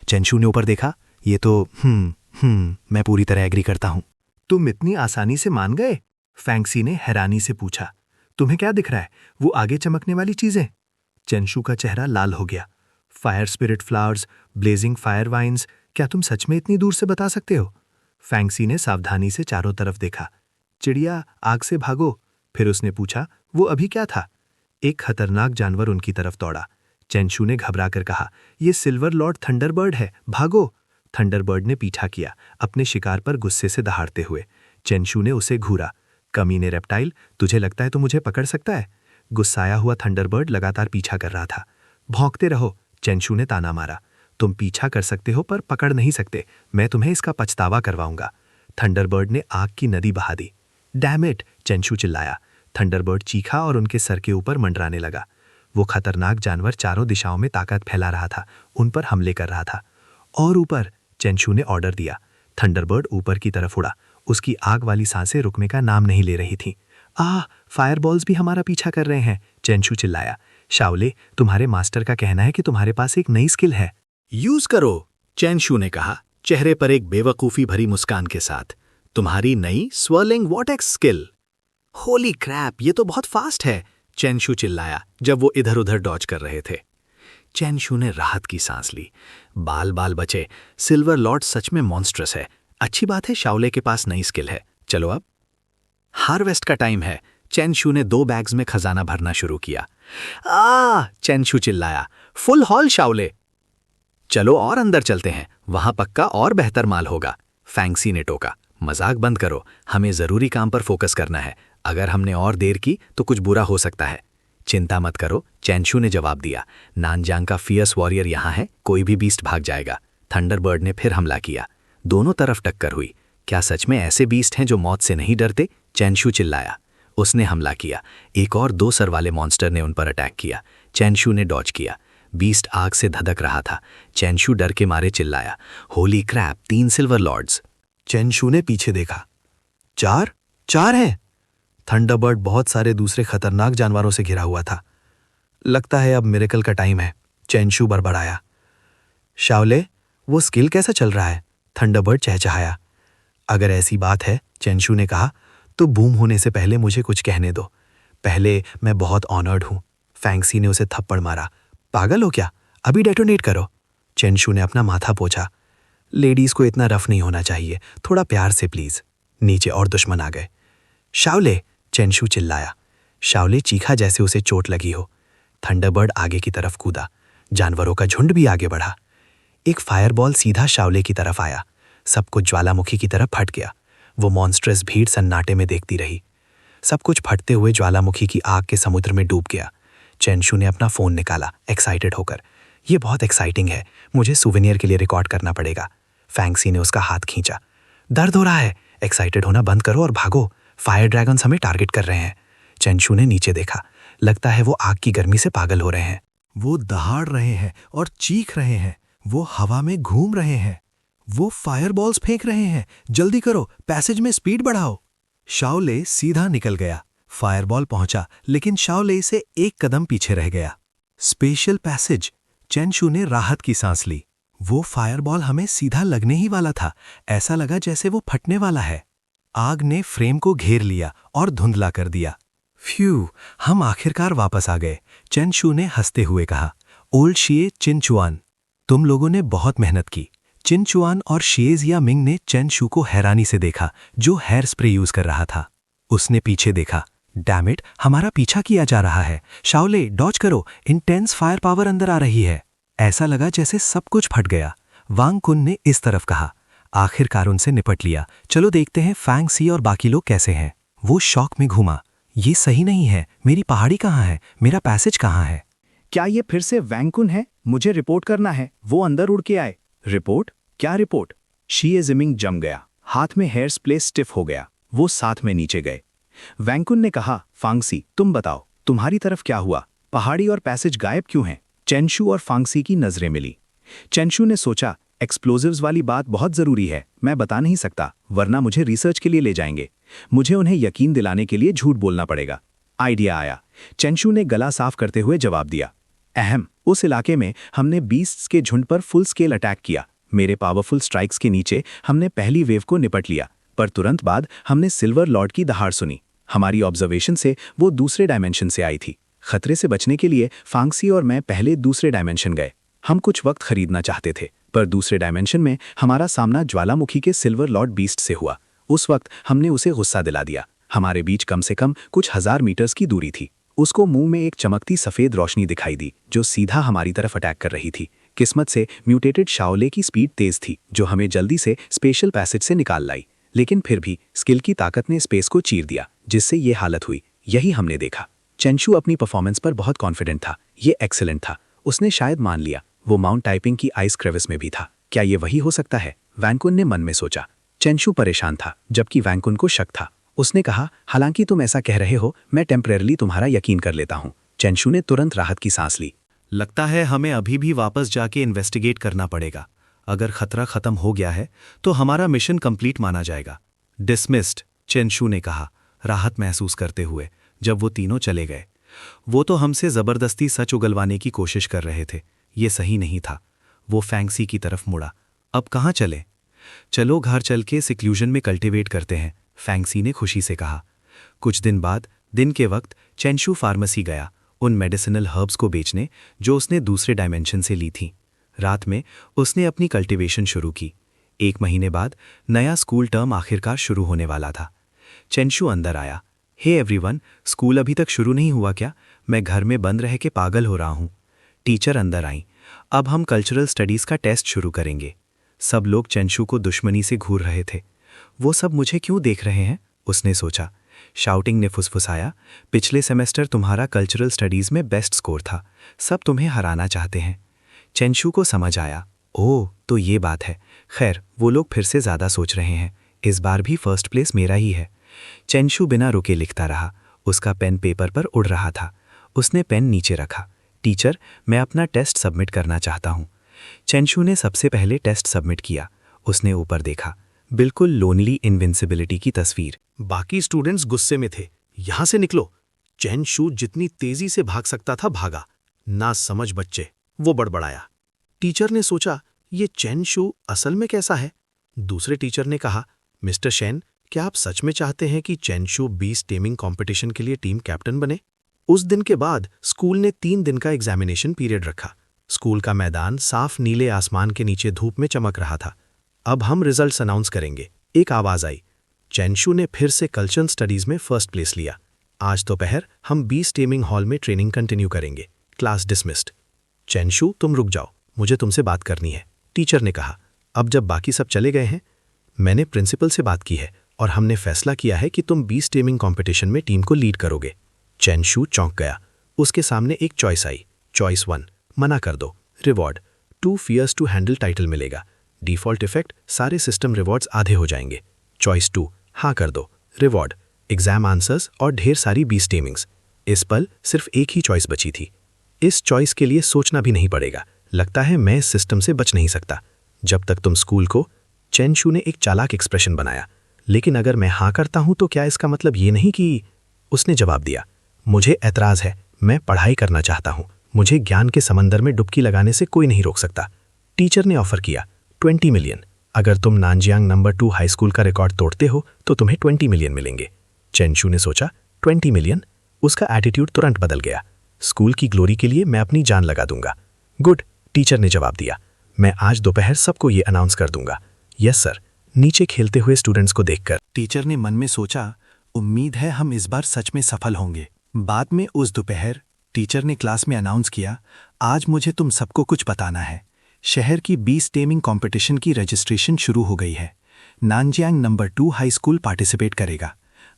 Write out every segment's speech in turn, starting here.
चेंशू ने ऊपर देखा। ये तो मैं पूरी तरह एग्री करता हूं। तुम इतनी आसानी से मान गए? फैंक्सी ने हैरानी से पूछा। तुम्हें क्या दिख रहा है? वो आगे चमकने वाली चीजें? चेंशू का चेहरा लाल हो गया। Fire spirit flowers, blazing fire vines, क्या तुम सच में इतनी दूर से बता सकते हो? फैंक्सी ने सावधानी से चारों तरफ देखा। चिड़िया, आग से भागो। फिर उसने पूछा, वो अभी क्या था? एक खतरनाक जानवर उनकी तरफ दौड़ा। चेंशू ने घबराकर कहा, ये सिल्वर लॉर्ड थंडरबर्ड है, भागो। थंडरबर्ड ने पीछा किया, अपने शिकार पर गुस्से से दहाड़ते हुए। चेंशू ने उसे घूरा। कमीने रेप्टाइल, तुझे लगता है तो मुझे पकड़ सकता है? गुस्साया हुआ थंडरबर्ड लगातार पीछा कर रहा था। भौंकते रहो, चेंशू ने ताना मारा। तुम पीछा कर सकते हो पर पकड़ नहीं सकते। मैं तुम्हें इसका पछतावा करवाऊंगा। थंडरबर्ड ने आग की नदी बहा दी। डैम इट, चेंशू चिल्लाया। थंडरबर्ड चीखा और उनके सर के ऊपर मंडराने लगा। वो खतरनाक जानवर चारों दिशाओं में ताकत फैला रहा था, उन पर हमले कर रहा था। और ऊपर, चेंशू ने ऑर्डर दिया। थंडरबर्ड ऊपर की तरफ उड़ा। उसकी आग वाली सांसें रुकने का नाम नहीं ले रही थीं। फायरबॉल्स भी हमारा पीछा कर रहे हैं, चेंशू चिल्लाया। शाओले, तुम्हारे मास्टर का कहना है कि तुम्हारे पास एक नई स्किल है। यूज करो, चेंशू ने कहा, चेहरे पर एक बेवकूफी भरी मुस्कान के साथ। तुम्हारी नई swirling vortex skill. Holy crap, ये तो बहुत फास्ट है, चेंशू चिल्लाया जब वो इधर उधर डॉज कर रहे थे। चेंशू ने राहत की सांस ली। बाल बाल बचे। सिल्वर लॉर्ड सच में मॉन्स्ट्रस है। अच्छी बात है शाओले के पास नई स्किल है। चलो अब हार्वेस्ट का टाइम है। चेंशू ने 2 बैग्स में खजाना भरना शुरू किया। चेंशू चिल्लाया, फुल हॉल शाओले। चलो और अंदर चलते हैं, वहां पक्का और बेहतर माल होगा, फैंक्सी ने टोका। मजाक बंद करो, हमें जरूरी काम पर फोकस करना है। अगर हमने और देर की तो कुछ बुरा हो सकता है। चिंता मत करो, चेंशू ने जवाब दिया। नानजांग का फियर्स वॉरियर यहाँ है, कोई भी बीस्ट भाग जाएगा। थंडरबर्ड ने फिर हमला किया। दोनों तरफ टक्कर हुई। क्या सच में ऐसे बीस्ट हैं जो मौत से नहीं डरते? चेंशू चिल्लाया। उसने हमला किया। एक और 2 सर वाले मॉन्स्टर ने उन पर अटैक किया। चेंशू ने डॉज किया। बीस्ट आग से धधक रहा था। चेंशू डर के मारे चिल्लाया, होली क्रैप, 3 सिल्वर लॉर्ड्स। चेंशू ने पीछे देखा। 4 हैं। थंडरबर्ड बहुत सारे दूसरे खतरनाक जानवरों से घिरा हुआ था। लगता है अब मिरेकल का टाइम है, चेंशू बड़बड़ाया। शाओले, वो स्किल कैसा चल रहा है? थंडरबर्ड चहचहाया। अगर ऐसी बात है, चेंशू ने कहा, तो बूम होने से पहले मुझे कुछ कहने दो। पहले मैं बहुत ऑनर्ड हूं। फैंक्सी ने उसे थप्पड़ मारा। पागल हो क्या? अभी डेटोनेट करो। चेंशू ने अपना माथा पोंछा। लेडीज को इतना रफ नहीं होना चाहिए, थोड़ा प्यार से प्लीज। नीचे और दुश्मन आ गए। शाओले, चेंशू चिल्लाया। शाओले चीखा जैसे उसे चोट लगी हो। थंडरबर्ड आगे की तरफ कूदा। जानवरों का झुंड भी आगे बढ़ा। एक फायरबॉल सीधा शाओले की तरफ आया। सब कुछ ज्वालामुखी की तरफ फट गया। वो मॉन्स्ट्रस भीड़ सन्नाटे में देखती रही। सब कुछ फटते हुए ज्वालामुखी की आग के समुद्र में डूब गया। चेंशू ने अपना फोन निकाला, एक्साइटेड होकर। ये बहुत एक्साइटिंग है, मुझे सुवेनियर के लिए रिकॉर्ड करना पड़ेगा। फैंक्सी ने उसका हाथ खींचा। दर्द हो रहा है, एक्साइटेड होना बंद करो और भागो। फायर ड्रैगन्स हमें टारगेट कर रहे हैं। चेंशू ने नीचे देखा। लगता है वो आग की गर्मी से पागल हो रहे हैं। वो दहाड़ रहे हैं और चीख रहे हैं। वो हवा में घूम रहे हैं। वो फायरबॉल्स फेंक रहे हैं। जल्दी करो, पैसेज में स्पीड बढ़ाओ। शाओले सीधा निकल गया। फायरबॉल पहुंचा, लेकिन शाओले से एक कदम पीछे रह गया। Special passage. चेंशू ने राहत की सांस ली। वो फायरबॉल हमें सीधा लगने ही वाला था। ऐसा लगा जैसे वो फटने वाला है। आग ने फ्रेम को घेर लिया और धुंधला कर दिया। फ्यू, हम आखिरकार वापस आ गए, चेंशू ने हंसते हुए कहा। ओल्ड शिए चिनचुआन, तुम लोगों ने बहुत मेहनत की। चिनचुआन और शिएजिया मिंग ने चेंशू को हैरानी से देखा, जो हेयर स्प्रे यूज कर रहा था। उसने पीछे देखा। डैम इट, हमारा पीछा किया जा रहा है। शाओले, डॉज करो, इंटेंस फायर पावर अंदर आ रही है। ऐसा लगा जैसे सब कुछ फट गया। वांग कुन ने इस तरफ कहा। आखिरकार उनसे निपट लिया। चलो देखते हैं फैंक्सी और बाकी लोग कैसे हैं। वो शॉक में घूमा। ये सही नहीं है, मेरी पहाड़ी कहाँ है? मेरा पैसेज कहाँ है? क्या ये फिर से वैंकुन है? मुझे रिपोर्ट करना है। वो अंदर उड़ के आए। रिपोर्ट? क्या रिपोर्ट? शिए जिमिंग जम गया। हाथ में हेयर स्प्ले स्टिफ हो गया। वो साथ में नीचे गए। वैंकुन ने कहा, फांगसी, तुम बताओ, तुम्हारी तरफ क्या हुआ? पहाड़ी और पैसेज गायब क्यों हैं? चेंशू और फांगसी की नजरें मिली। चेंशू ने सोचा, एक्सप्लोजिव्स वाली बात बहुत जरूरी है। मैं बता नहीं सकता, वरना मुझे रिसर्च के लिए ले जाएंगे। मुझे उन्हें यकीन दिलाने के लिए झूठ बोलना पड़ेगा। आइडिया आया। चेंशू ने गला साफ करते हुए जवाब दिया, अहम उस इलाके में हमने बीस्ट्स के झुंड पर फुल स्केल अटैक किया। मेरे पावरफुल स्ट्राइक्स के नीचे हमने पहली वेव को निपट लिया, पर तुरंत बाद हमने सिल्वर लॉर्ड की दहाड़ सुनी। हमारी ऑब्जर्वेशन से वो दूसरे डायमेंशन से आई थी। खतरे से बचने के लिए फांक्सी और मैं पहले दूसरे डायमेंशन गए। हम कुछ वक्त खरीदना चाहते थे, पर दूसरे डायमेंशन में हमारा सामना ज्वालामुखी के सिल्वर लॉर्ड बीस्ट से हुआ। उस वक्त हमने उसे गुस्सा दिला दिया। हमारे बीच कम से कम कुछ 1000 मीटर्स की दूरी थी। उसको मुंह में एक चमकती सफेद रोशनी दिखाई दी जो सीधा हमारी तरफ अटैक कर रही थी। किस्मत से म्यूटेटेड शाओले की स्पीड तेज थी जो हमें जल्दी से स्पेशल पैसेज से निकाल लाई, लेकिन फिर भी स्किल की ताकत ने स्पेस को चीर दिया, जिससे ये हालत हुई। यही हमने देखा। चेंशू अपनी परफॉर्मेंस पर बहुत कॉन्फिडेंट था। ये एक्सेलेंट था। उसने शायद मान लिया वो माउंट टाइपिंग की आइस क्रेविस में भी था। क्या ये वही हो सकता है? वैंकुन ने मन में सोचा। चेंशू परेशान था, जबकि वैंकुन को शक था। उसने कहा, हालांकि तुम ऐसा कह रहे हो, मैं टेम्परेरली तुम्हारा यकीन कर लेता हूं। चेंशू ने तुरंत राहत की सांस ली। लगता है हमें अभी भी वापस जाके इन्वेस्टिगेट करना पड़ेगा। अगर खतरा खत्म हो गया है तो हमारा मिशन कंप्लीट माना जाएगा। डिसमिस्ड, चेंशू ने कहा, राहत महसूस करते हुए। जब वो तीनों चले गए, वो तो हमसे जबरदस्ती सच उगलवाने की कोशिश कर रहे थे। ये सही नहीं था। वो फैंक्सी की तरफ मुड़ा। अब कहाँ चले? चलो घर चल के सिक्लूजन में कल्टिवेट करते हैं, फैंक्सी ने खुशी से कहा। कुछ दिन बाद दिन के वक्त चेंशू फार्मेसी गया उन मेडिसिनल हर्ब्स को बेचने जो उसने दूसरे डायमेंशन से ली थी। रात में उसने अपनी कल्टिवेशन शुरू की। 1 महीने बाद नया स्कूल टर्म आखिरकार शुरू होने वाला था। चेंशू अंदर आया। हे एवरीवन, स्कूल अभी तक शुरू नहीं हुआ क्या? मैं घर में बंद रह के पागल हो रहा हूँ। टीचर अंदर आई। अब हम कल्चरल स्टडीज़ का टेस्ट शुरू करेंगे। सब लोग चेंशू को दुश्मनी से घूर रहे थे। वो सब मुझे क्यों देख रहे हैं? उसने सोचा। शाउटिंग ने फुसफुसाया, पिछले सेमेस्टर तुम्हारा कल्चरल स्टडीज़ में बेस्ट स्कोर था। सब तुम्हें हराना चाहते हैं। चेंशू को समझ आया, ओह तो ये बात है। खैर, वो लोग फिर से ज़्यादा सोच रहे हैं। इस बार भी फर्स्ट प्लेस मेरा ही है। चेंशू बिना रुके लिखता रहा। उसका पेन पेपर पर उड़ रहा था। उसने पेन नीचे रखा। टीचर, मैं अपना टेस्ट सबमिट करना चाहता हूँ। चेंशू ने सबसे पहले टेस्ट सबमिट किया। उसने ऊपर देखा, बिल्कुल लोनली इनविंसिबिलिटी की तस्वीर। बाकी स्टूडेंट्स गुस्से में थे। यहां से निकलो। चेंशू जितनी तेजी से भाग सकता था भागा। ना समझ बच्चे, वो बड़बड़ाया। टीचर ने सोचा, ये चेंशू असल में कैसा है? दूसरे टीचर ने कहा, मिस्टर शेन, क्या आप सच में चाहते हैं कि चेंशू बीस्ट टेमिंग कॉम्पिटिशन के लिए टीम कैप्टन बने? उस दिन के बाद स्कूल ने 3 दिन का एग्जामिनेशन पीरियड रखा। स्कूल का मैदान साफ नीले आसमान के नीचे धूप में चमक रहा था। अब हम रिजल्ट्स अनाउंस करेंगे। एक आवाज आई। चेंशू ने फिर से कल्चरल स्टडीज में फर्स्ट प्लेस लिया। आज दोपहर हम बीस्ट टेमिंग हॉल में ट्रेनिंग कंटिन्यू करेंगे। Class dismissed. चेंशू, तुम रुक जाओ, मुझे तुमसे बात करनी है, टीचर ने कहा। अब जब बाकी सब चले गए हैं, मैंने प्रिंसिपल से बात की है और हमने फैसला किया है कि तुम बीस्ट टेमिंग कॉम्पिटिशन में टीम को लीड करोगे। चेंशू चौंक गया। उसके सामने एक चॉइस आई। चॉइस 1, मना कर दो। Reward 2 fierce to handle title मिलेगा। डिफॉल्ट इफेक्ट, सारे सिस्टम रिवॉर्ड्स आधे हो जाएंगे। चॉइस 2, हाँ कर दो। रिवॉर्ड एग्जाम आंसर्स और ढेर सारी बीस्ट टेमिंग्स। इस पल सिर्फ एक ही चॉइस बची थी। इस चॉइस के लिए सोचना भी नहीं पड़ेगा। लगता है मैं इस सिस्टम से बच नहीं सकता जब तक तुम स्कूल को। चेंशू ने एक चालाक एक्सप्रेशन बनाया। लेकिन अगर मैं हाँ करता हूं तो क्या इसका मतलब ये नहीं कि? उसने जवाब दिया, मुझे ऐतराज है। मैं पढ़ाई करना चाहता हूं। मुझे ज्ञान के समंदर में डुबकी लगाने से कोई नहीं रोक सकता। टीचर ने ऑफर किया, 20 मिलियन। अगर तुम नानजियांग नंबर 2 हाई स्कूल का रिकॉर्ड तोड़ते हो तो तुम्हें 20 मिलियन मिलेंगे। चेंशू ने सोचा, 20 मिलियन? उसका एटीट्यूड तुरंत बदल गया। स्कूल की ग्लोरी के लिए मैं अपनी जान लगा दूंगा। गुड, टीचर ने जवाब दिया। मैं आज दोपहर सबको ये अनाउंस कर दूंगा। यस सर, नीचे खेलते हुए स्टूडेंट्स को देखकर टीचर ने मन में सोचा, उम्मीद है हम इस बार सच में सफल होंगे। बाद में उस दोपहर टीचर ने क्लास में अनाउंस किया, आज मुझे तुम सबको कुछ बताना है। शहर की बीस्ट टेमिंग कॉम्पिटिशन की रजिस्ट्रेशन शुरू हो गई है। नानजियांग नंबर 2 हाई स्कूल पार्टिसिपेट करेगा।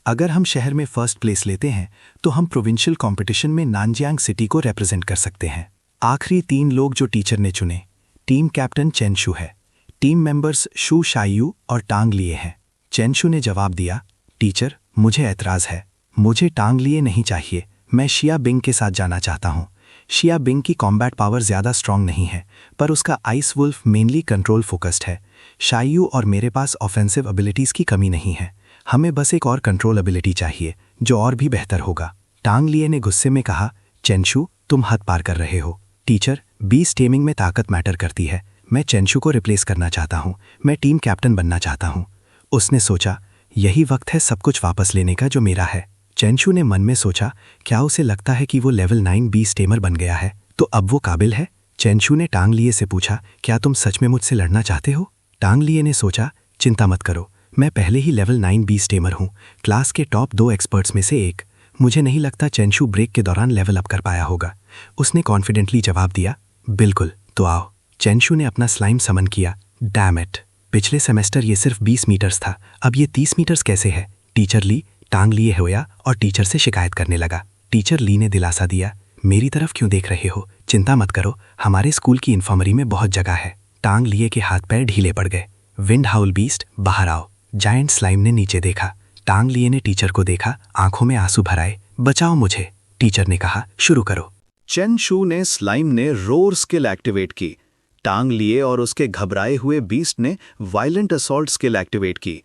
अगर हम शहर में फर्स्ट प्लेस लेते हैं तो हम प्रोविंशियल कॉम्पिटिशन में नानजियांग सिटी को रिप्रेजेंट कर सकते हैं। आखिरी 3 लोग जो टीचर ने चुने, टीम कैप्टन चेंशू है, टीम मेंबर्स शू शाइयू और टांग लिए हैं। चेंशू ने जवाब दिया, टीचर मुझे ऐतराज है। मुझे टांग लिए नहीं चाहिए। मैं शिया बिंग के साथ जाना चाहता हूँ। शिया बिंग की कॉम्बैट पावर ज़्यादा स्ट्रांग नहीं है, पर उसका ice wolf mainly control focused है। शाइयू और मेरे पास ऑफेंसिव एबिलिटीज़ की कमी नहीं है। हमें बस एक और कंट्रोल एबिलिटी चाहिए जो और भी बेहतर होगा। टांग लिए ने गुस्से में कहा, चेंशू तुम हद पार कर रहे हो। टीचर, बीस्ट टेमिंग में ताकत मैटर करती है। मैं चेंशू को रिप्लेस करना चाहता हूँ। मैं टीम कैप्टन बनना चाहता हूँ। उसने सोचा, यही वक्त है सब कुछ वापस लेने का जो मेरा है। चेंशू ने मन में सोचा, क्या उसे लगता है कि वो लेवल 9 बीस्ट टेमर बन गया है तो अब वो काबिल है? चेंशू ने टांग लिए से पूछा, क्या तुम सच में मुझसे लड़ना चाहते हो? टांग लिए ने सोचा, चिंता मत करो, मैं पहले ही लेवल 9 बीस्ट टेमर हूँ, क्लास के टॉप 2 एक्सपर्ट्स में से एक। मुझे नहीं लगता चेंशू ब्रेक के दौरान लेवल अप कर पाया होगा। उसने कॉन्फिडेंटली जवाब दिया, बिल्कुल, तो आओ। चेंशू ने अपना स्लाइम समन किया। डैम इट, पिछले सेमेस्टर ये सिर्फ 20 मीटर्स था, अब ये 30 मीटर्स कैसे है? टीचर ली टांग लिए होया और टीचर से शिकायत करने लगा। टीचर ली ने दिलासा दिया, मेरी तरफ क्यों देख रहे हो? चिंता मत करो, हमारे स्कूल की इन्फर्मरी में बहुत जगह है। टांग लिए के हाथ पैर ढीले पड़ गए। विंड हाउल बीस्ट, बाहर आओ। जायंट स्लाइम ने नीचे देखा। टांग लिए ने टीचर को देखा, आंखों में आंसू भराए। बचाओ मुझे, टीचर ने कहा, शुरू करो। चेंशू ने स्लाइम ने रोर स्किल एक्टिवेट की। टांग लिए और उसके घबराए हुए बीस्ट ने वायलेंट असॉल्ट स्किल एक्टिवेट की।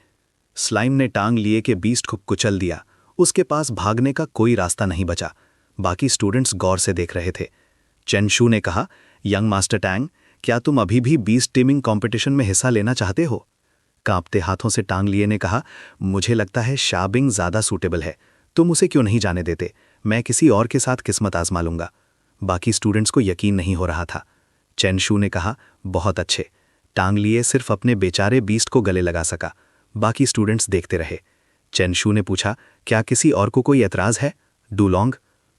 स्लाइम ने टांग लिए के बीस्ट को कुचल दिया। उसके पास भागने का कोई रास्ता नहीं बचा। बाकी स्टूडेंट्स गौर से देख रहे थे। चेंशू ने कहा, यंग मास्टर टैंग, क्या तुम अभी भी बीस्ट टीमिंग कंपटीशन में हिस्सा लेना चाहते हो? कांपते हाथों से टांग लिए ने कहा, मुझे लगता है शाबिंग ज्यादा सूटेबल है। तुम उसे क्यों नहीं जाने देते? मैं किसी और के साथ किस्मत आजमा लूंगा। बाकी स्टूडेंट्स को यकीन नहीं हो रहा था। चेंशू ने कहा, बहुत अच्छे। टांग लिए सिर्फ अपने बेचारे बीस्ट को गले लगा सका। बाकी स्टूडेंट्स देखते रहे। चेंशू ने पूछा, क्या किसी और को कोई एतराज है? डूलोंग,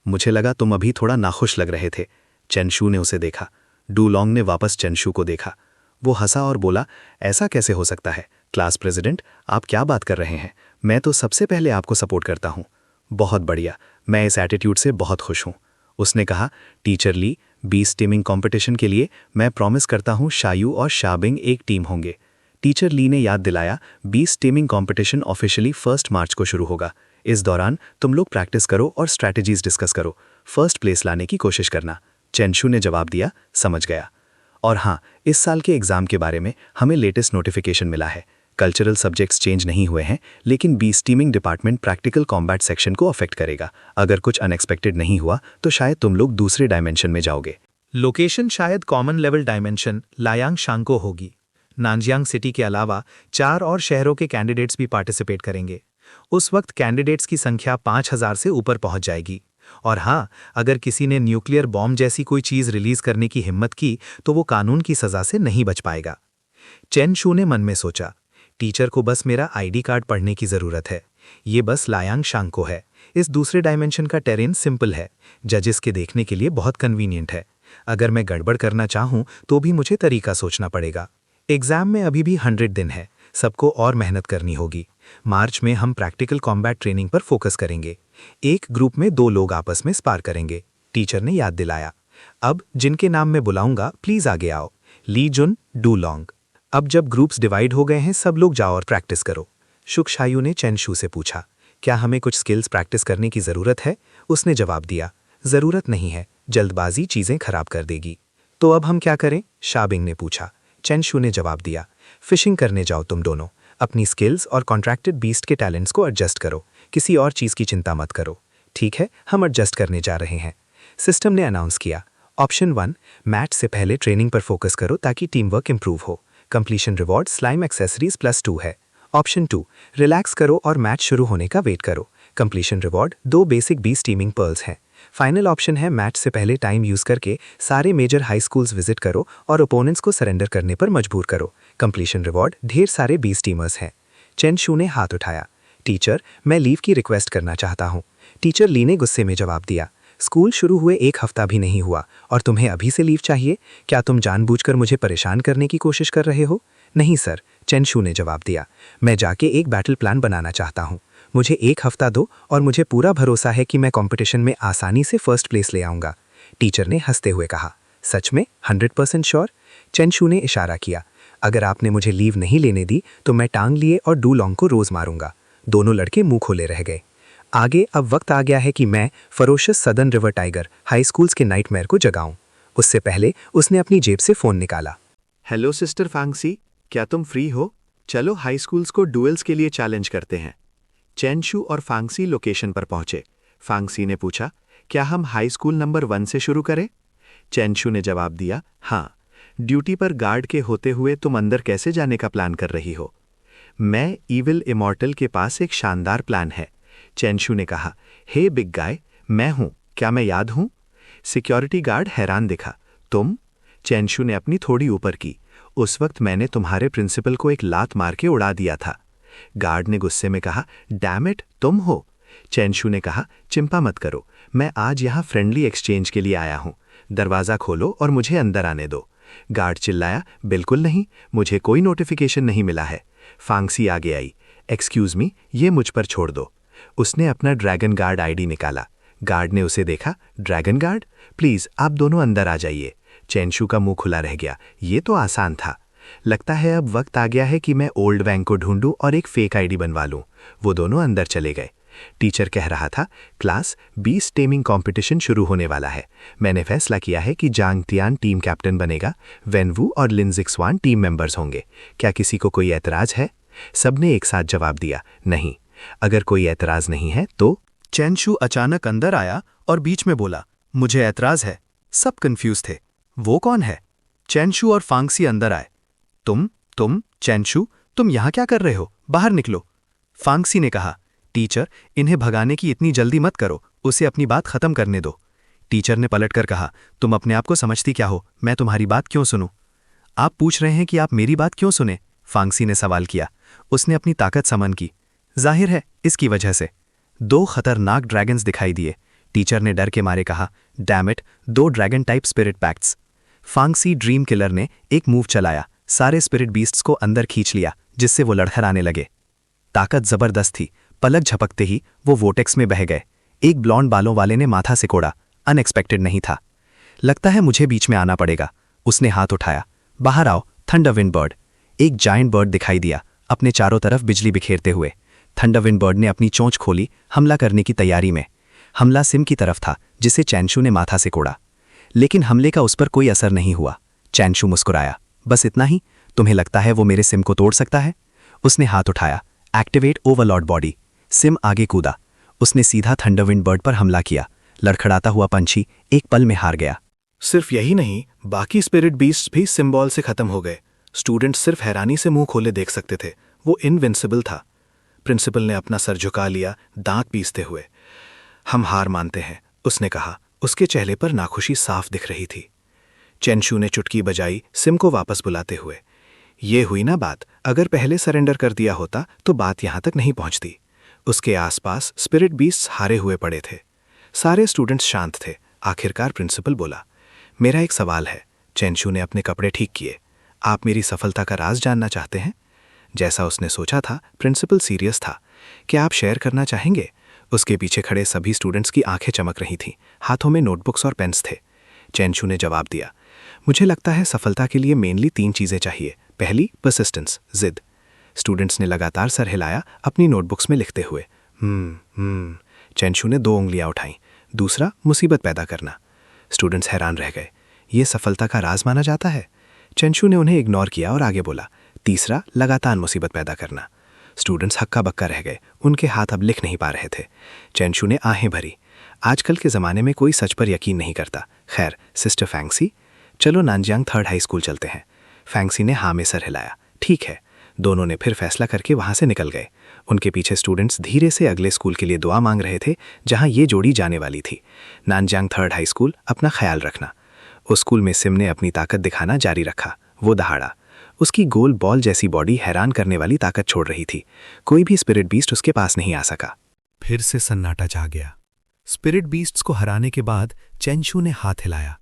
मुझे लगा तुम अभी थोड़ा नाखुश लग रहे थे। चेंशू ने उसे देखा। डूलोंग ने वापस चेंशू को देखा। वो हंसा और बोला, ऐसा कैसे हो सकता है? क्लास प्रेसिडेंट, आप क्या बात कर रहे हैं? मैं तो सबसे पहले आपको सपोर्ट करता हूँ। बहुत बढ़िया, मैं इस एटीट्यूड से बहुत खुश हूँ। उसने कहा, टीचर ली, बीस्ट टीमिंग कंपटीशन के लिए मैं प्रॉमिस करता हूँ शायू और शाबिंग एक टीम होंगे। टीचर ली ने याद दिलाया, बीस्ट टीमिंग कंपटीशन ऑफिशियली 1 मार्च को शुरू होगा। इस दौरान तुम लोग प्रैक्टिस करो और स्ट्रैटेजीज डिस्कस करो। फर्स्ट प्लेस लाने की कोशिश करना। चेंशू ने जवाब दिया, समझ गया। और हाँ, इस साल के एग्जाम के बारे में हमें लेटेस्ट नोटिफिकेशन मिला है। कल्चरल सब्जेक्ट्स चेंज नहीं हुए हैं, लेकिन beast teeming department practical combat section को अफेक्ट करेगा। अगर कुछ अनएक्सपेक्टेड नहीं हुआ तो शायद तुम लोग दूसरे डायमेंशन में जाओगे। लोकेशन शायद कॉमन लेवल डायमेंशन लायांग शांको होगी। नानजियांग सिटी के अलावा 4 और शहरों के कैंडिडेट्स भी पार्टिसिपेट करेंगे। उस वक्त कैंडिडेट्स की संख्या 5000 से ऊपर पहुंच जाएगी। और हाँ, अगर किसी ने न्यूक्लियर बॉम्ब जैसी कोई चीज रिलीज करने की हिम्मत की तो वो कानून की सजा से नहीं बच पाएगा। चेंशू ने मन में सोचा, टीचर को बस मेरा आईडी कार्ड पढ़ने की जरूरत है। ये बस लायांग शांको है। इस दूसरे डायमेंशन का टेरेन सिंपल है, जजेस के देखने के लिए बहुत कन्वीनियंट है। अगर मैं गड़बड़ करना चाहूं तो भी मुझे तरीका सोचना पड़ेगा। एग्जाम में अभी भी 100 दिन है, सबको और मेहनत करनी होगी। मार्च में हम प्रैक्टिकल कॉम्बैट ट्रेनिंग पर फोकस करेंगे। एक ग्रुप में 2 लोग आपस में स्पार करेंगे, टीचर ने याद दिलाया। अब जिनके नाम मैं बुलाऊंगा प्लीज आगे आओ। ली जुन, डूलोंग। अब जब ग्रुप्स डिवाइड हो गए हैं, सब लोग जाओ और प्रैक्टिस करो। शुकशायू ने चेंशू से पूछा, क्या हमें कुछ स्किल्स प्रैक्टिस करने की जरूरत है? उसने जवाब दिया, जरूरत नहीं है, जल्दबाजी चीजें खराब कर देगी। तो अब हम क्या करें? शाबिंग ने पूछा। चेंशू ने जवाब दिया, फिशिंग करने जाओ तुम दोनों। अपनी स्किल्स और कॉन्ट्रैक्टेड बीस्ट के टैलेंट्स को एडजस्ट करो। किसी और चीज की चिंता मत करो। ठीक है, हम एडजस्ट करने जा रहे हैं। सिस्टम ने अनाउंस किया, ऑप्शन 1, मैच से पहले ट्रेनिंग पर फोकस करो ताकि टीम वर्क इंप्रूव हो। कंप्लीशन रिवॉर्ड स्लाइम एक्सेसरीज +2 है। ऑप्शन 2, रिलैक्स करो और मैच शुरू होने का वेट करो। Completion reward 2 basic beast teeming pearls हैं। फाइनल ऑप्शन है, मैच से पहले टाइम यूज करके सारे मेजर हाई स्कूल्स विजिट करो और ओपोनेंट्स को सरेंडर करने पर मजबूर करो। कंप्लीशन रिवॉर्ड ढेर सारे बीस्ट टीमर्स हैं। चेंशू ने हाथ उठाया, टीचर, मैं लीव की रिक्वेस्ट करना चाहता हूँ। टीचर ली ने गुस्से में जवाब दिया, स्कूल शुरू हुए 1 हफ्ता भी नहीं हुआ और तुम्हें अभी से लीव चाहिए? क्या तुम जानबूझकर मुझे परेशान करने की कोशिश कर रहे हो? नहीं सर, चेंशू ने जवाब दिया, मैं जाके एक बैटल प्लान बनाना चाहता हूँ। मुझे 1 हफ्ता दो और मुझे पूरा भरोसा है कि मैं कंपटीशन में आसानी से फर्स्ट प्लेस ले आऊंगा। टीचर ने हंसते हुए कहा, सच में 100% श्योर? चेंशू ने इशारा किया, अगर आपने मुझे लीव नहीं लेने दी तो मैं टांग लिए और डूलोंग को रोज मारूंगा। दोनों लड़के मुंह खोले रह गए। आगे अब वक्त आ गया है कि मैं ferocious southern river tiger high schools के नाइटमेयर को जगाऊं। उससे पहले उसने अपनी जेब से फोन निकाला। हेलो सिस्टर फांगसी, क्या तुम फ्री हो? चलो हाई स्कूल्स को डुएल्स के लिए चैलेंज करते हैं। चेंशू और फांगसी लोकेशन पर पहुंचे। फांगसी ने पूछा, क्या हम हाई स्कूल नंबर 1 से शुरू करें? चेंशू ने जवाब दिया, हाँ। ड्यूटी पर गार्ड के होते हुए तुम अंदर कैसे जाने का प्लान कर रही हो? मैं ईविल इमॉर्टल के पास एक शानदार प्लान है, चेंशू ने कहा। हे बिग गाय, मैं हूं, क्या मैं याद हूं? सिक्योरिटी गार्ड हैरान दिखा। तुम? चेंशू ने अपनी थोड़ी ऊपर की। उस वक्त मैंने तुम्हारे प्रिंसिपल को एक लात मार के उड़ा दिया था। गार्ड ने गुस्से में कहा, डैम इट, तुम हो? चेंशू ने कहा, चिंता मत करो, मैं आज यहाँ फ्रेंडली एक्सचेंज के लिए आया हूं। दरवाज़ा खोलो और मुझे अंदर आने दो। गार्ड चिल्लाया, बिल्कुल नहीं, मुझे कोई नोटिफिकेशन नहीं मिला है। फांगसी आगे आई। एक्सक्यूज़ मी, ये मुझ पर छोड़ दो। उसने अपना ड्रैगन गार्ड आईडी निकाला। गार्ड ने उसे देखा। ड्रैगन गार्ड, प्लीज़ आप दोनों अंदर आ जाइए। चेंशू का मुंह खुला रह गया। ये तो आसान था। लगता है अब वक्त आ गया है कि मैं ओल्ड वैंग को ढूंढूं और एक फेक आईडी बनवा लूं। वो दोनों अंदर चले गए। टीचर कह रहा था, क्लास 20 टेमिंग कंपटीशन शुरू होने वाला है। मैंने फैसला किया है कि जांग तियान टीम कैप्टन बनेगा, वेनवू और लिनजिक्सवान टीम मेंबर्स होंगे। क्या किसी को कोई एतराज है? सबने एक साथ जवाब दिया, नहीं। अगर कोई एतराज नहीं है तो? चेंशू अचानक अंदर आया और बीच में बोला, मुझे ऐतराज है। सब कंफ्यूज थे। वो कौन है? चेंशू और फांगसी अंदर आए। तुम, चेंशू, तुम यहाँ क्या कर रहे हो? बाहर निकलो। फांगसी ने कहा, टीचर, इन्हें भगाने की इतनी जल्दी मत करो, उसे अपनी बात खत्म करने दो। टीचर ने पलटकर कहा, तुम अपने आप को समझती क्या हो? मैं तुम्हारी बात क्यों सुनूं? आप पूछ रहे हैं कि आप मेरी बात क्यों सुने? फांगसी ने सवाल किया। उसने अपनी ताकत समन की। जाहिर है, इसकी वजह से। 2 खतरनाक ड्रैगन्स दिखाई दिए। टीचर ने डर के मारे कहा, damn it, 2 dragon type spirit pacts. Fangsi dream killer ने एक मूव चलाया, सारे स्पिरिट बीस्ट्स को अंदर खींच लिया, जिससे वो लड़खड़ाने लगे। ताकत जबरदस्त थी। पलक झपकते ही वो वोटेक्स में बह गए। एक ब्लॉन्ड बालों वाले ने माथा सिकोड़ा। अनएक्सपेक्टेड नहीं था। लगता है मुझे बीच में आना पड़ेगा। उसने हाथ उठाया। बाहर आओ, थंडरविंड बर्ड। एक जायंट बर्ड दिखाई दिया, अपने चारों तरफ बिजली बिखेरते हुए। थंडरविंड बर्ड ने अपनी चोंच खोली, हमला करने की तैयारी में। हमला सिम की तरफ था, जिसे चेंशू ने माथा सिकोड़ा। लेकिन हमले का उस पर कोई असर नहीं हुआ। चेंशू मुस्कुराया। बस इतना ही? तुम्हें लगता है वो मेरे सिम को तोड़ सकता है? उसने हाथ उठाया। Activate Overlord body. सिम आगे कूदा। उसने सीधा थंडरविंड बर्ड पर हमला किया। लड़खड़ाता हुआ पंछी एक पल में हार गया। सिर्फ यही नहीं, बाकी स्पिरिट बीस्ट्स भी सिम्बॉल से खत्म हो गए। स्टूडेंट्स सिर्फ हैरानी से मुंह खोले देख सकते थे। वो इनविंसिबल था। प्रिंसिपल ने अपना सर झुका लिया, दांत पीसते हुए। हम हार मानते हैं, उसने कहा। उसके चेहरे पर नाखुशी साफ दिख रही थी। चेंशू ने चुटकी बजाई, सिम को वापस बुलाते हुए। ये हुई ना बात। अगर पहले सरेंडर कर दिया होता तो बात यहां तक नहीं पहुंचती। उसके आसपास स्पिरिट बीस्ट्स हारे हुए पड़े थे। सारे स्टूडेंट्स शांत थे। आखिरकार प्रिंसिपल बोला, मेरा एक सवाल है। चेंशू ने अपने कपड़े ठीक किए। आप मेरी सफलता का राज जानना चाहते हैं? जैसा उसने सोचा था, प्रिंसिपल सीरियस था। क्या आप शेयर करना चाहेंगे? उसके पीछे खड़े सभी स्टूडेंट्स की आंखें चमक रही थीं। हाथों में नोटबुक्स और पेन्स थे। चेंशू ने जवाब दिया, मुझे लगता है सफलता के लिए मेनली 3 चीज़ें चाहिए। पहली, परसिस्टेंस, जिद। स्टूडेंट्स ने लगातार सर हिलाया, अपनी नोटबुक्स में लिखते हुए। चेंशू ने 2 उंगलियां उठाईं। दूसरा, मुसीबत पैदा करना। स्टूडेंट्स हैरान रह गए। ये सफलता का राज माना जाता है? चेंशू ने उन्हें इग्नोर किया और आगे बोला, तीसरा, लगातार मुसीबत पैदा करना। स्टूडेंट्स हक्का बक्का रह गए। उनके हाथ अब लिख नहीं पा रहे थे। चेंशू ने आहें भरी। आजकल के ज़माने में कोई सच पर यकीन नहीं करता। खैर, सिस्टर फैंगसी, चलो नानजियांग 3rd हाई स्कूल चलते हैं। फैंगसी ने हाँ में सर हिलाया। ठीक है। दोनों ने फिर फैसला करके वहाँ से निकल गए। उनके पीछे स्टूडेंट्स धीरे से अगले स्कूल के लिए दुआ मांग रहे थे, जहाँ ये जोड़ी जाने वाली थी। नानजियांग 3rd हाई स्कूल, अपना ख्याल रखना। उस स्कूल में सिम ने अपनी ताकत दिखाना जारी रखा। वो दहाड़ा। उसकी गोल बॉल जैसी बॉडी हैरान करने वाली ताकत छोड़ रही थी। कोई भी स्पिरिट बीस्ट उसके पास नहीं आ सका। फिर से सन्नाटा छा गया। स्पिरिट बीस्ट्स को हराने के बाद चेंशू ने हाथ हिलाया।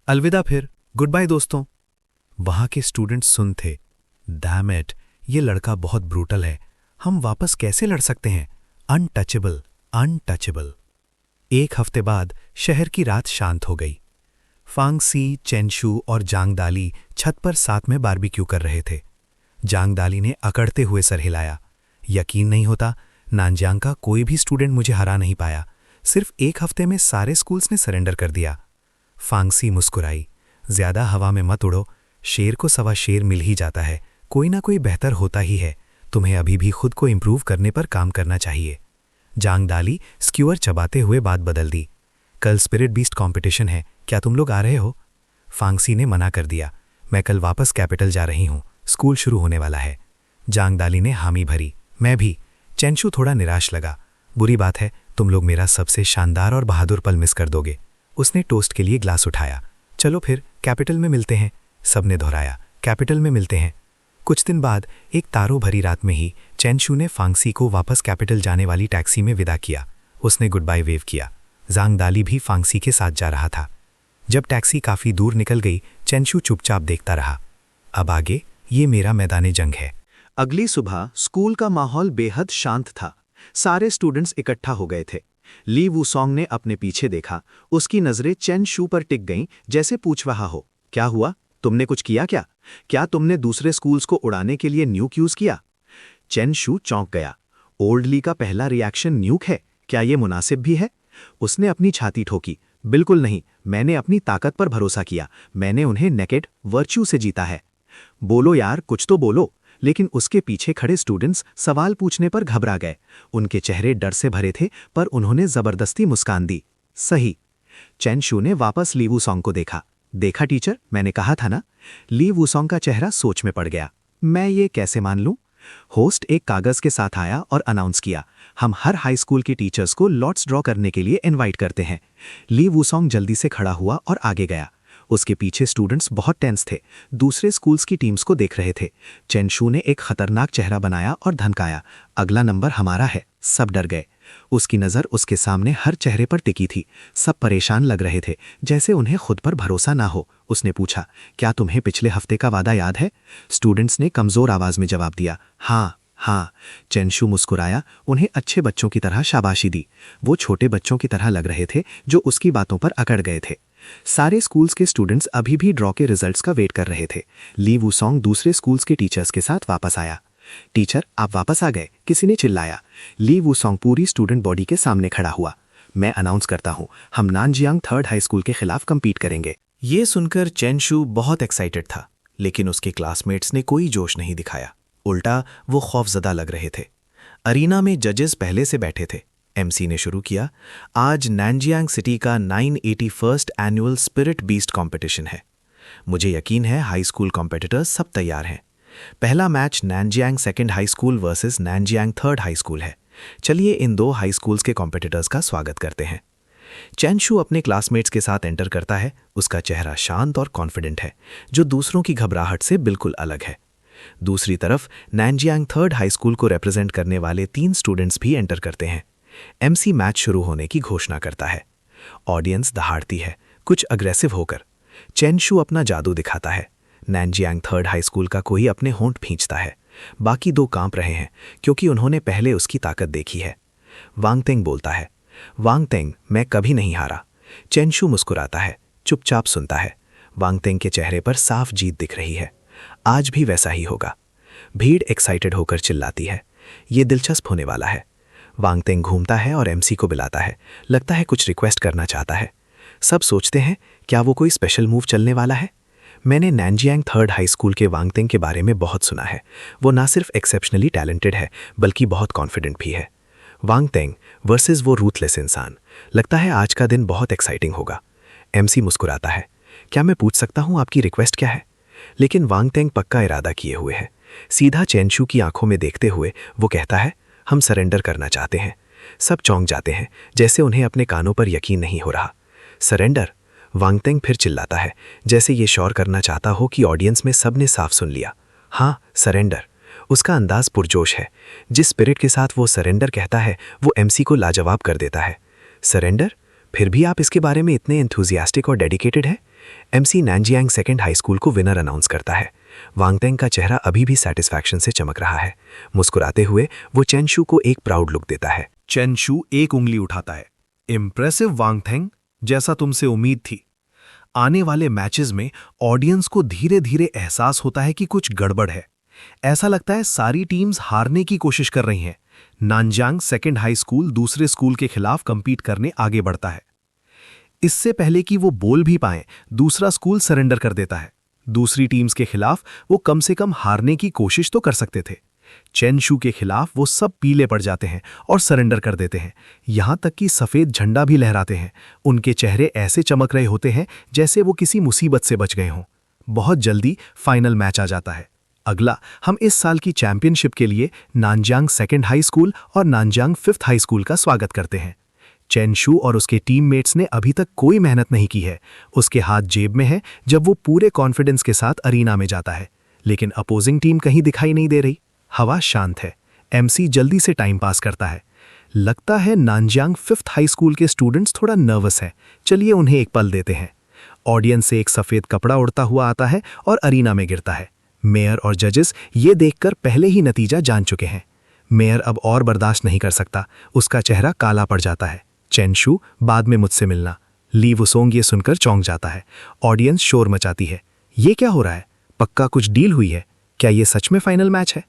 अलविदा फिर, गुड बाय दोस्तों। वहां के स्टूडेंट्स सुन थे। डैम इट, ये लड़का बहुत ब्रूटल है। हम वापस कैसे लड़ सकते हैं? Untouchable, untouchable. 1 हफ्ते बाद शहर की रात शांत हो गई। फांगसी, चेंशू और जांगदाली छत पर साथ में बारबेक्यू कर रहे थे। जांगदाली ने अकड़ते हुए सर हिलाया। यकीन नहीं होता, नानजियांग का कोई भी स्टूडेंट मुझे हरा नहीं पाया। सिर्फ 1 हफ्ते में सारे स्कूल्स ने सरेंडर कर दिया। फांगसी मुस्कुराई। ज्यादा हवा में मत उड़ो, शेर को सवा शेर मिल ही जाता है। कोई ना कोई बेहतर होता ही है। तुम्हें अभी भी खुद को इम्प्रूव करने पर काम करना चाहिए। जांगदाली स्क्यूअर चबाते हुए बात बदल दी। कल स्पिरिट बीस्ट कंपटीशन है, क्या तुम लोग आ रहे हो? फांगसी ने मना कर दिया। मैं कल वापस कैपिटल जा रही हूँ, स्कूल शुरू होने वाला है। जांगदाली ने हामी भरी। मैं भी। चेंशू थोड़ा निराश लगा। बुरी बात है, तुम लोग मेरा सबसे शानदार और बहादुर पल मिस कर दोगे। उसने टोस्ट के लिए ग्लास उठाया। चलो फिर कैपिटल में मिलते हैं। सबने दोहराया, कैपिटल में मिलते हैं। कुछ दिन बाद एक तारों भरी रात में ही चेंशू ने फांगसी को वापस कैपिटल जाने वाली टैक्सी में विदा किया। उसने गुड बाय वेव किया। जांगदाली भी फांगसी के साथ जा रहा था। जब टैक्सी काफी दूर निकल गई, चेंशू चुपचाप देखता रहा। अब आगे ये मेरा मैदाने जंग है। अगली सुबह स्कूल का माहौल बेहद शांत था। सारे स्टूडेंट्स इकट्ठा हो गए थे। ली वूसोंग ने अपने पीछे देखा। उसकी नजरें चेंशू पर टिक गईं, जैसे पूछ रहा हो, क्या हुआ? तुमने कुछ किया क्या? क्या तुमने दूसरे स्कूल्स को उड़ाने के लिए न्यूक यूज किया? चेंशू चौंक गया। ओल्ड ली का पहला रिएक्शन न्यूक है? क्या ये मुनासिब भी है? उसने अपनी छाती ठोकी। बिल्कुल नहीं, मैंने अपनी ताकत पर भरोसा किया। मैंने उन्हें नेकेड वर्च्यू से जीता है। बोलो यार, कुछ तो बोलो। लेकिन उसके पीछे खड़े स्टूडेंट्स सवाल पूछने पर घबरा गए। उनके चेहरे डर से भरे थे, पर उन्होंने जबरदस्ती मुस्कान दी। सही। चेंशू ने वापस ली वूसोंग को देखा। देखा टीचर, मैंने कहा था ना। ली वूसोंग का चेहरा सोच में पड़ गया। मैं ये कैसे मान लूं? होस्ट एक कागज के साथ आया और अनाउंस किया, हम हर हाई स्कूल के टीचर्स को लॉट्स ड्रॉ करने के लिए इनवाइट करते हैं। ली वूसोंग जल्दी से खड़ा हुआ और आगे गया। उसके पीछे स्टूडेंट्स बहुत टेंस थे, दूसरे स्कूल्स की टीम्स को देख रहे थे। चेंशू ने एक खतरनाक चेहरा बनाया और धमकाया, अगला नंबर हमारा है। सब डर गए। उसकी नज़र उसके सामने हर चेहरे पर टिकी थी। सब परेशान लग रहे थे, जैसे उन्हें खुद पर भरोसा ना हो। उसने पूछा, क्या तुम्हें पिछले हफ्ते का वादा याद है? स्टूडेंट्स ने कमज़ोर आवाज़ में जवाब दिया, हाँ हाँ। चेंशू मुस्कुराया, उन्हें अच्छे बच्चों की तरह शाबाशी दी। वो छोटे बच्चों की तरह लग रहे थे जो उसकी बातों पर अकड़ गए थे। सारे स्कूल्स के स्टूडेंट्स अभी भी ड्रॉ के रिजल्ट्स का वेट कर रहे थे। ली वूसोंग दूसरे स्कूल्स के टीचर्स के साथ वापस आया। टीचर, आप वापस आ गए, किसी ने चिल्लाया। ली वूसोंग पूरी स्टूडेंट बॉडी के सामने खड़ा हुआ। मैं अनाउंस करता हूँ, हम नानजियांग 3rd हाई स्कूल के खिलाफ कंपीट करेंगे। ये सुनकर चेंशू बहुत एक्साइटेड था, लेकिन उसके क्लासमेट्स ने कोई जोश नहीं दिखाया। उल्टा वो खौफजदा लग रहे थे। अरीना में जजेस पहले से बैठे थे। एमसी ने शुरू किया, आज नानजियांग सिटी का 981st annual spirit beast competition है। मुझे यकीन है हाई स्कूल कॉम्पिटिटर्स सब तैयार हैं। पहला match Nanjiang 2nd high school versus Nanjiang 3rd high school है। चलिए इन दो हाई स्कूल्स के कॉम्पिटिटर्स का स्वागत करते हैं। चेंशू अपने क्लासमेट्स के साथ एंटर करता है। उसका चेहरा शांत और कॉन्फिडेंट है, जो दूसरों की घबराहट से बिल्कुल अलग है। दूसरी तरफ नानजियांग 3rd हाई स्कूल को रिप्रेजेंट करने वाले 3 स्टूडेंट्स भी एंटर करते हैं। एमसी मैच शुरू होने की घोषणा करता है। ऑडियंस दहाड़ती है, कुछ अग्रेसिव होकर। चेंशू अपना जादू दिखाता है। नानजियांग 3rd हाई स्कूल का कोई अपने होंठ खींचता है। बाकी 2 कांप रहे हैं, क्योंकि उन्होंने पहले उसकी ताकत देखी है। वांगतेंग बोलता है, वांगतेंग, मैं कभी नहीं हारा। चेंशू मुस्कुराता है, चुपचाप सुनता है। वांगतेंग के चेहरे पर साफ जीत दिख रही है। आज भी वैसा ही होगा। भीड़ एक्साइटेड होकर चिल्लाती है, ये दिलचस्प होने वाला है। वांगतेंग घूमता है और एमसी को बुलाता है। लगता है कुछ रिक्वेस्ट करना चाहता है। सब सोचते हैं, क्या वो कोई स्पेशल मूव चलने वाला है? मैंने नानजियांग 3rd हाई स्कूल के वांगतेंग के बारे में बहुत सुना है। वो ना सिर्फ एक्सेप्शनली टैलेंटेड है, बल्कि बहुत कॉन्फिडेंट भी है। वांगतेंग वर्सेस वो रूथलेस इंसान। लगता है आज का दिन बहुत एक्साइटिंग होगा। एमसी मुस्कुराता है, क्या मैं पूछ सकता हूँ आपकी रिक्वेस्ट क्या है? लेकिन वांगतेंग पक्का इरादा किए हुए है। सीधा चेंशू की आंखों में देखते हुए वो कहता है, हम सरेंडर करना चाहते हैं। सब चौंक जाते हैं, जैसे उन्हें अपने कानों पर यकीन नहीं हो रहा। सरेंडर? वांगतेंग फिर चिल्लाता है, जैसे ये श्योर करना चाहता हो कि ऑडियंस में सबने साफ सुन लिया। हाँ, सरेंडर। उसका अंदाज पुरजोश है। जिस स्पिरिट के साथ वो सरेंडर कहता है, वो एमसी को लाजवाब कर देता है। सरेंडर? फिर भी आप इसके बारे में इतने एंथुजियास्टिक और डेडिकेटेड हैं? एमसी नानजियांग 2nd हाई स्कूल को विनर अनाउंस करता है। वांगतेंग का चेहरा अभी भी सैटिस्फैक्शन से चमक रहा है। मुस्कुराते हुए वो चेंशू को एक प्राउड लुक देता है। चेंशू एक उंगली उठाता है। इम्प्रेसिव वांगतेंग, जैसा तुमसे उम्मीद थी। आने वाले मैचेस में ऑडियंस को धीरे धीरे एहसास होता है कि कुछ गड़बड़ है। ऐसा लगता है सारी टीम्स हारने की कोशिश कर रही हैं। नानजियांग 2nd हाई स्कूल दूसरे स्कूल के खिलाफ कंपीट करने आगे बढ़ता है। इससे पहले कि वो बोल भी पाएं, दूसरा स्कूल सरेंडर कर देता है। दूसरी टीम्स के खिलाफ वो कम से कम हारने की कोशिश तो कर सकते थे। चेन शू के खिलाफ वो सब पीले पड़ जाते हैं और सरेंडर कर देते हैं। यहाँ तक कि सफ़ेद झंडा भी लहराते हैं। उनके चेहरे ऐसे चमक रहे होते हैं जैसे वो किसी मुसीबत से बच गए हों। बहुत जल्दी फाइनल मैच आ जाता है। अगला हम इस साल की चैंपियनशिप के लिए नानजियांग सेकेंड हाई स्कूल और नानजियांग फिफ्थ हाई स्कूल का स्वागत करते हैं। चेन शू और उसके टीममेट्स ने अभी तक कोई मेहनत नहीं की है। उसके हाथ जेब में है जब वो पूरे कॉन्फिडेंस के साथ अरीना में जाता है, लेकिन अपोजिंग टीम कहीं दिखाई नहीं दे रही। हवा शांत है। एमसी जल्दी से टाइम पास करता है। लगता है नानजियांग फिफ्थ हाई स्कूल के स्टूडेंट्स थोड़ा नर्वस हैं। चलिए उन्हें एक पल देते हैं। ऑडियंस से एक सफ़ेद कपड़ा उड़ता हुआ आता है और अरीना में गिरता है। मेयर और जजेस ये देखकर पहले ही नतीजा जान चुके हैं। मेयर अब और बर्दाश्त नहीं कर सकता। उसका चेहरा काला पड़ जाता है। चेन शू, बाद में मुझसे मिलना। ली वुसोंग ये सुनकर चौंक जाता है। ऑडियंस शोर मचाती है। ये क्या हो रहा है? पक्का कुछ डील हुई है? क्या ये सच में फाइनल मैच है?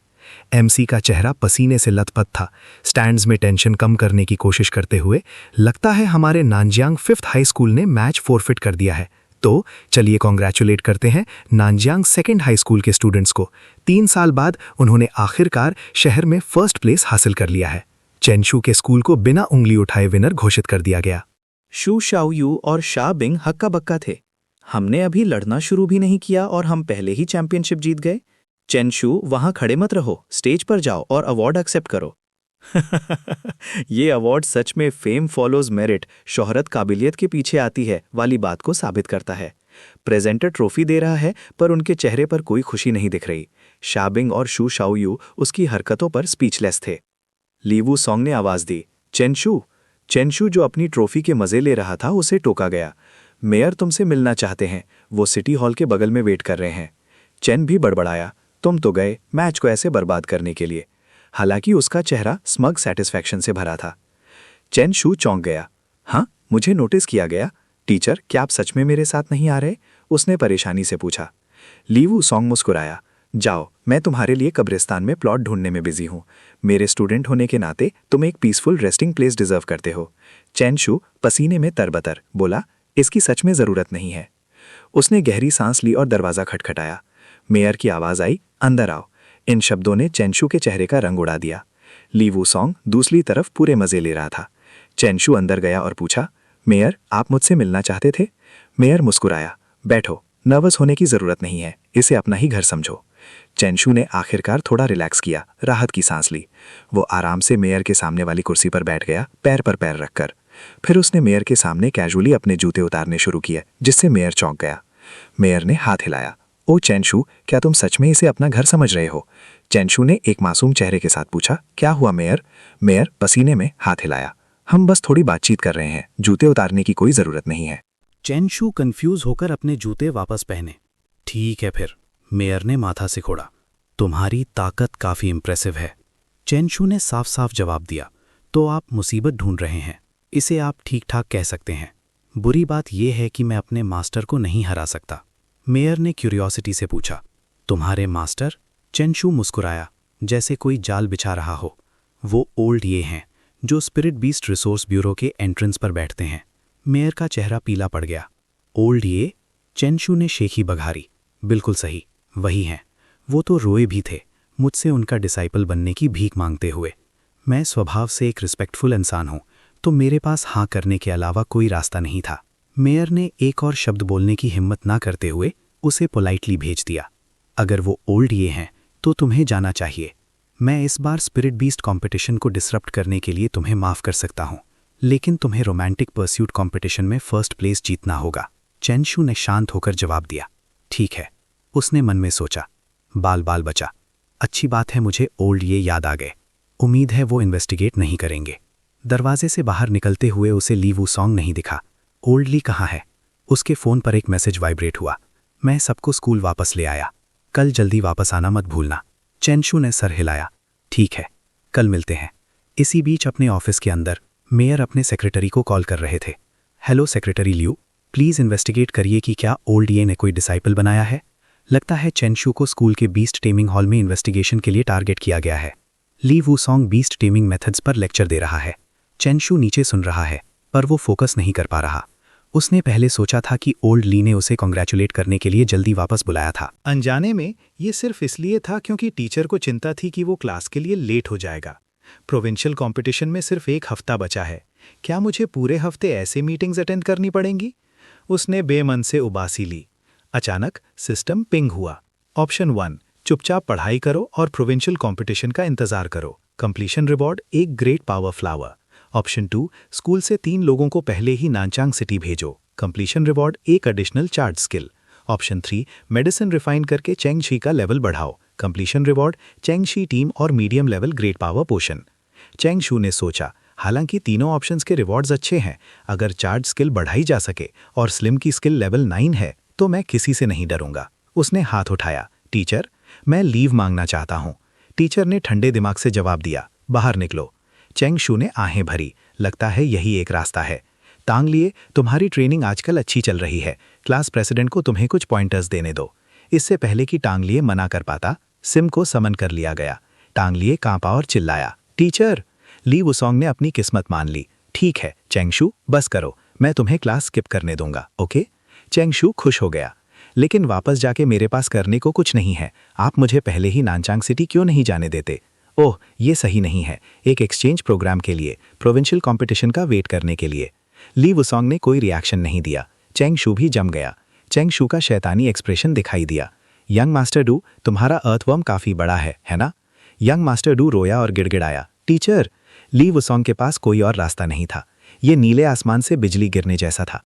एमसी का चेहरा पसीने से लथपथ था, स्टैंड्स में टेंशन कम करने की कोशिश करते हुए। लगता है हमारे नानजियांग फिफ्थ हाई स्कूल ने मैच फोरफिट कर दिया है। तो चलिए कॉन्ग्रेचुलेट करते हैं नानजियांग सेकेंड हाई स्कूल के स्टूडेंट्स को। 3 साल बाद उन्होंने आखिरकार शहर में फर्स्ट प्लेस हासिल कर लिया है। चेन शू के स्कूल को बिना उंगली उठाए विनर घोषित कर दिया गया। शू शाओयू और शा बिंग हक्का बक्का थे। हमने अभी लड़ना शुरू भी नहीं किया और हम पहले ही चैंपियनशिप जीत गए। चेन शू, वहां खड़े मत रहो, स्टेज पर जाओ और अवार्ड एक्सेप्ट करो। ये अवार्ड सच में फेम फॉलोज मेरिट, शोहरत काबिलियत के पीछे आती है वाली बात को साबित करता है। प्रेजेंटर ट्रॉफी दे रहा है पर उनके चेहरे पर कोई खुशी नहीं दिख रही। शा बिंग और शू शाओयू उसकी हरकतों पर स्पीचलेस थे। ली वुसोंग ने आवाज दी, चेन शू। चेन शू, जो अपनी ट्रॉफी के मजे ले रहा था, उसे टोका गया। मेयर तुमसे मिलना चाहते हैं, वो सिटी हॉल के बगल में वेट कर रहे हैं। चेन भी बड़बड़ाया, तुम तो गए मैच को ऐसे बर्बाद करने के लिए। हालांकि उसका चेहरा स्मग सेटिस्फैक्शन से भरा था। चेन शू चौंक गया। हाँ, मुझे नोटिस किया गया। टीचर, क्या आप सच में मेरे साथ नहीं आ रहे? उसने परेशानी से पूछा। ली वुसोंग मुस्कुराया। जाओ, मैं तुम्हारे लिए कब्रिस्तान में प्लॉट ढूंढने में बिजी हूँ। मेरे स्टूडेंट होने के नाते तुम एक पीसफुल रेस्टिंग प्लेस डिजर्व करते हो। चेन शू पसीने में तरबतर बोला, इसकी सच में ज़रूरत नहीं है। उसने गहरी सांस ली और दरवाज़ा खटखटाया। मेयर की आवाज़ आई, अंदर आओ। इन शब्दों ने चेन शू के चेहरे का रंग उड़ा दिया। ली वुसोंग दूसरी तरफ पूरे मज़े ले रहा था। चेन शू अंदर गया और पूछा, मेयर, आप मुझसे मिलना चाहते थे? मेयर मुस्कुराया। बैठो, नर्वस होने की ज़रूरत नहीं है, इसे अपना ही घर समझो। चेन शू ने आखिरकार थोड़ा रिलैक्स किया, राहत की सांस ली। वो आराम से मेयर के सामने वाली कुर्सी पर बैठ गया, पैर पर पैर रखकर। फिर उसने मेयर के सामने कैजुअली अपने जूते उतारने शुरू किए, जिससे मेयर चौंक गया। मेयर ने हाथ हिलाया। ओ चेन शू, क्या तुम सच में इसे अपना घर समझ रहे हो? चेन शू ने एक मासूम चेहरे के साथ पूछा। क्या हुआ मेयर? मेयर पसीने में हाथ हिलाया। हम बस थोड़ी बातचीत कर रहे हैं, जूते उतारने की कोई ज़रूरत नहीं है। चेन शू कंफ्यूज होकर अपने जूते वापस पहने। ठीक है फिर, मेयर ने माथा सिकोड़ा। तुम्हारी ताकत काफ़ी इम्प्रेसिव है। चेन शू ने साफ साफ जवाब दिया। तो आप मुसीबत ढूंढ रहे हैं, इसे आप ठीक ठाक कह सकते हैं। बुरी बात यह है कि मैं अपने मास्टर को नहीं हरा सकता। मेयर ने क्यूरियोसिटी से पूछा, तुम्हारे मास्टर? चेन शू मुस्कुराया, जैसे कोई जाल बिछा रहा हो। वो ओल्ड ये हैं जो स्पिरिट बीस्ट रिसोर्स ब्यूरो के एंट्रेंस पर बैठते हैं। मेयर का चेहरा पीला पड़ गया। ओल्ड ये? चेन शू ने शेखी बघारी। बिल्कुल सही, वही हैं। वो तो रोए भी थे, मुझसे उनका डिसाइपल बनने की भीख मांगते हुए। मैं स्वभाव से एक रिस्पेक्टफुल इंसान हूँ, तो मेरे पास हाँ करने के अलावा कोई रास्ता नहीं था। मेयर ने एक और शब्द बोलने की हिम्मत ना करते हुए उसे पोलाइटली भेज दिया। अगर वो ओल्ड ये हैं तो तुम्हें जाना चाहिए। मैं इस बार स्पिरिट बीस्ट कंपटीशन को डिसरप्ट करने के लिए तुम्हें माफ़ कर सकता हूँ, लेकिन तुम्हें रोमांटिक परस्यूट कंपटीशन में फर्स्ट प्लेस जीतना होगा। चेन शू ने शांत होकर जवाब दिया। ठीक है, उसने मन में सोचा। बाल बाल बचा। अच्छी बात है, मुझे ओल्ड ये याद आ गए। उम्मीद है वो इन्वेस्टिगेट नहीं करेंगे। दरवाजे से बाहर निकलते हुए उसे ली वुसोंग नहीं दिखा। ओल्ड ली कहाँ है? उसके फ़ोन पर एक मैसेज वाइब्रेट हुआ। मैं सबको स्कूल वापस ले आया, कल जल्दी वापस आना मत भूलना। चेन शू ने सर हिलाया। ठीक है, कल मिलते हैं। इसी बीच अपने ऑफिस के अंदर मेयर अपने सेक्रेटरी को कॉल कर रहे थे। Hello secretary Liu, please investigate करिए कि क्या ओल्ड ये ने कोई डिसाइपल बनाया है। लगता है चेन शू को स्कूल के बीस्ट टेमिंग हॉल में इन्वेस्टिगेशन के लिए टारगेट किया गया है। ली वुसोंग बीस्ट टेमिंग मेथड्स पर लेक्चर दे रहा है। चेन शू नीचे सुन रहा है, पर वो फोकस नहीं कर पा रहा। उसने पहले सोचा था कि ओल्ड ली ने उसे कॉन्ग्रेचुलेट करने के लिए जल्दी वापस बुलाया था। अनजाने में ये सिर्फ इसलिए था क्योंकि टीचर को चिंता थी कि वो क्लास के लिए लेट हो जाएगा। प्रोविंशियल कंपटीशन में सिर्फ 1 हफ्ता बचा है। क्या मुझे पूरे हफ्ते ऐसे मीटिंग्स अटेंड करनी पड़ेंगी? उसने बेमन से उबासी ली। अचानक सिस्टम पिंग हुआ। ऑप्शन 1, चुपचाप पढ़ाई करो और प्रोविंशियल कंपटीशन का इंतजार करो। Completion reward 1 great power flower. Option 2, school से 3 लोगों को पहले ही नानचांग सिटी भेजो। Completion reward 1 additional charge skill. Option 3, medicine refine करके चेंगशी का लेवल बढ़ाओ। कंप्लीशन रिवॉर्ड चेंगशी टीम और मीडियम लेवल ग्रेट पावर पोशन। चेंगशू ने सोचा, हालांकि तीनों ऑप्शंस के रिवॉर्ड्स अच्छे हैं, अगर चार्ज स्किल बढ़ाई जा सके और स्लिम की स्किल लेवल 9 है तो मैं किसी से नहीं डरूंगा। उसने हाथ उठाया। टीचर, मैं लीव मांगना चाहता हूं। टीचर ने ठंडे दिमाग से जवाब दिया, बाहर निकलो। चेंगशू ने आहें भरी। लगता है यही एक रास्ता है। तांग लिए, तुम्हारी ट्रेनिंग आजकल अच्छी चल रही है। क्लास प्रेसिडेंट को तुम्हें कुछ पॉइंटर्स देने दो। इससे पहले कि टांग लिए मना कर पाता, सिम को समन कर लिया गया। टांग लिए कांपा और चिल्लाया, टीचर। ली वुसोंग ने अपनी किस्मत मान ली। ठीक है चेंगशू, बस करो, मैं तुम्हें क्लास स्किप करने दूंगा, ओके? चेंगशू खुश हो गया। लेकिन वापस जाके मेरे पास करने को कुछ नहीं है। आप मुझे पहले ही नानचांग सिटी क्यों नहीं जाने देते? ओह, ये सही नहीं है। एक एक्सचेंज प्रोग्राम के लिए, प्रोविंशियल कंपटीशन का वेट करने के लिए। ली वुसोंग ने कोई रिएक्शन नहीं दिया। चेंगशू भी जम गया। चेंगशू का शैतानी एक्सप्रेशन दिखाई दिया। यंग मास्टर डू, तुम्हारा अर्थवर्म काफी बड़ा है ना? यंग मास्टर डू रोया और गिड़गिड़ाया, टीचर। ली वुसोंग के पास कोई और रास्ता नहीं था। ये नीले आसमान से बिजली गिरने जैसा था।